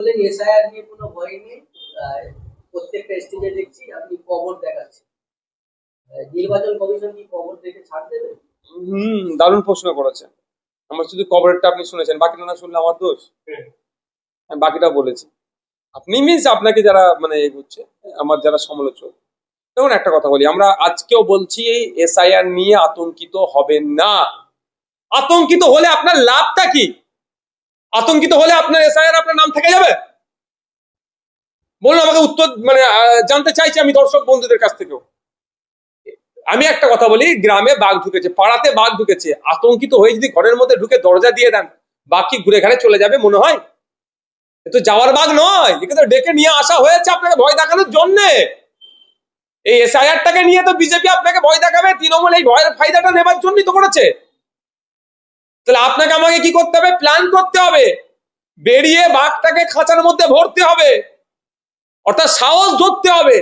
বললেন এসআইআর নিয়ে কোনো ভয় নেই। আহ, প্রত্যেকটা স্টেজে দেখছি আপনি কবর দেখাচ্ছেন। নির্বাচন কমিশন কি কবর দেখে ছাড় দেবে? দারুণ প্রশ্ন করেছেন। আমার শুধু কবরেরটা আপনি শুনেছেন, বাকিটা না শুনলে আমার দোষ। আমি বাকিটা বলেছি। আপনি মিনস আপনাকে যারা মানে এগুচ্ছে, আমার যারা সমালোচক, যেমন একটা কথা বলি, আমরা আজকেও বলছি এসআইআর নিয়ে আতঙ্কিত হবেন না। আতঙ্কিত হলে আপনার লাভটা কি? আতঙ্কিত হলে আপনার এসআইআর আপনার নাম থেকে যাবে? বলুন আমাকে উত্তর, মানে জানতে চাইছি আমি দর্শক বন্ধুদের কাছ থেকেও। আমি একটা কথা বলি, গ্রামে বাঘ ঢুকেছে, পাড়াতে বাঘ ঢুকেছে, আতঙ্কিত হয়ে যদি ঘরের মধ্যে ঢুকে দরজা দিয়ে দেন, বাঘ কি ঘুরে ঘাড়ে চলে যাবে মনে হয়? এ তো যাওয়ার বাঘ নয়, একে তো ডেকে নিয়ে আসা হয়েছে আপনাকে ভয় দেখানোর জন্যে। এই এসআইআরটাকে নিয়ে তো বিজেপি আপনাকে ভয় দেখাবে, তৃণমূল এই ভয়ের ফায়দাটা নেবার জন্যই তো করেছে। তাহলে আপনাকে আমাকে কি করতে হবে? প্ল্যান করতে হবে, বেরিয়ে বাঘটাকে খাঁচার মধ্যে ভরতে হবে, অর্থাৎ সাহস ধরতে হবে।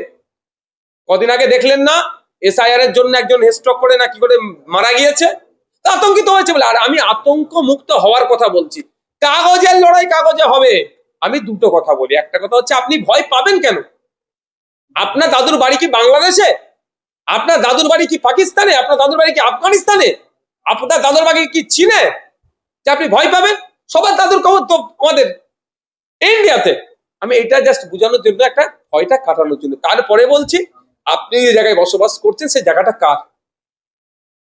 কদিন আগে দেখলেন না এসআইআর এর জন্য একজন স্ট্রোক করে না কি করে মারা গিয়েছে? আতঙ্কিত হয়েছে বলে। আর আমি আতঙ্ক মুক্ত হওয়ার কথা বলছি। কাগজের লড়াই কাগজে হবে। আমি দুটো কথা বলি, একটা কথা হচ্ছে আপনি ভয় পাবেন কেন? আপনার দাদুর বাড়ি কি বাংলাদেশে? আপনার দাদুর বাড়ি কি পাকিস্তানে? আপনার দাদুর বাড়ি কি আফগানিস্তানে? আপনার দাদুর বাড়ি কি চীনে যে আপনি ভয় পাবেন? সবার দাদুর খবর তো আমাদের ইন্ডিয়াতে। আমি এটা জাস্ট বোঝানোর জন্য, একটা ভয়টা কাটানোর জন্য। তারপরে বলছি, আপনি যে জায়গায় বসবাস করছেন সেই জায়গাটা কার?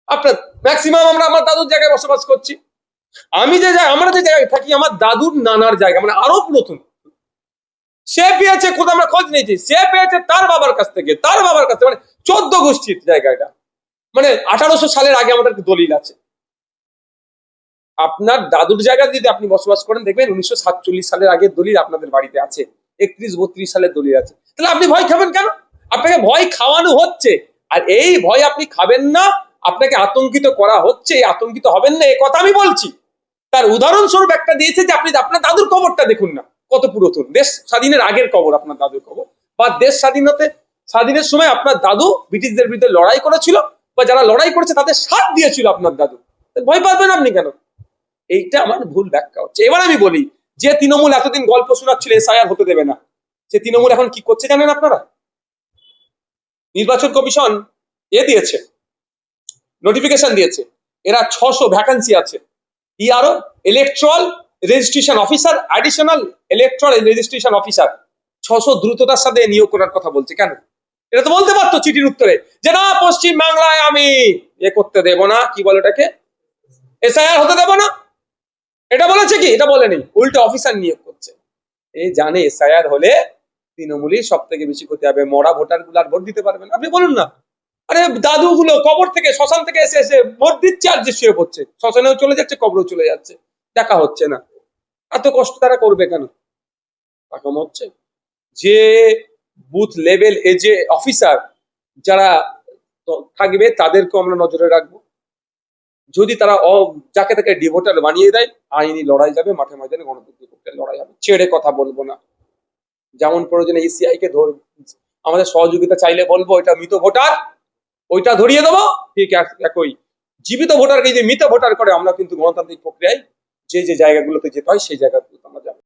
আপনার ম্যাক্সিমাম আমরা আমার দাদুর জায়গায় বসবাস করছি। আমি যে জায়গায়, আমরা যে জায়গায় থাকি, আমার দাদুর নানার জায়গা, মানে আরো নতুন। সে পেয়েছে কোথাও, আমরা খোঁজ নিয়েছি, সে পেয়েছে তার বাবার কাছ থেকে, তার বাবার কাছ থেকে, মানে 14 গোষ্ঠীর জায়গাটা, মানে 1800 সালের আগে আমাদের দলিল আছে। আপনার দাদুর জায়গায় যদি আপনি বসবাস করেন, দেখবেন 1947 সালের আগের দলিল আপনাদের বাড়িতে আছে, 31-32 সালের দলিল আছে। তাহলে আপনি ভয় খাবেন কেন? আপনাকে ভয় খাওয়ানো হচ্ছে, আর এই ভয় আপনি খাবেন না, আপনাকে আতঙ্কিত করা হচ্ছে। আতঙ্কিত হবেন না এ কথা আমি বলছি। তার উদাহরণস্বরূপ একটা দিয়েছে যে আপনি আপনার দাদুর কবরটা দেখুন না, কত পুরাতন। দেশ স্বাধীনের আগের কবর আপনার দাদুর কবর, বা দেশ স্বাধীনের সময় আপনার দাদু ব্রিটিশদের বিরুদ্ধে লড়াই করেছিল, বা যারা লড়াই করেছে তাদের সাথ দিয়েছিল আপনার দাদু। ভয় পাবেন আপনি কেন? এইটা আমার ভুল ব্যাখ্যা হচ্ছে। এবার আমি বলি, যে তৃণমূল এতদিন গল্প শোনাচ্ছিল এসআইআর হতে দেবে না, সে তৃণমূল এখন কি করছে জানেন আপনারা? নির্বাচন কমিশন দিয়েছে, নোটিফিকেশন দিয়েছে, এরা 600 ভ্যাকান্সি আছে। আরো electoral registration officer, additional electoral registration officer 600 দ্রুততার সাথে নিয়োগ করার কথা বলছে। কেন? এটা তো বলতে পারতো চিঠির উত্তরে যে না, পশ্চিম বাংলায় আমি করতে দেব না, কি বলে এটাকে, এসআইআর হতে দেব না। এটা বলেছে কি? এটা বলেনি, উল্টো অফিসার নিয়োগ করছে। এই জানে এসআইআর হলে তৃণমূলই সব থেকে বেশি ক্ষতি হবে, মরা ভোটার গুলো আর ভোট দিতে পারবে না। আপনি বলুন না, আরে দাদু গুলো কবর থেকে, শ্মশান থেকে এসে এসে ভোট দিচ্ছে, আর যে শুয়ে পড়ছে, শ্মশানেও চলে যাচ্ছে, কবরেও চলে যাচ্ছে, দেখা হচ্ছে না। এত কষ্ট তারা করবে কেন? টাকা হচ্ছে যে বুথ লেভেল এ যে অফিসার যারা থাকবে, তাদেরকে আমরা নজরে রাখবো। যদি তারা যাকে তাকে ডিভোটার বানিয়ে দেয়, আইনি লড়াই যাবে, মাঠে ময়দানে গণতন্ত্রের লড়াই হবে, ছেড়ে কথা বলবো না। যেমন প্রয়োজনে ইসিআই কে আমাদের সহযোগিতা চাইলে বলবো এটা মৃত ভোটার, ওইটা ধরিয়ে দেবো। ঠিক একই জীবিত ভোটারকে যদি মৃত ভোটার করে, আমরা কিন্তু গণতান্ত্রিক প্রক্রিয়ায় যে যে জায়গাগুলোতে যেতে হয় সেই জায়গাগুলোতে আমরা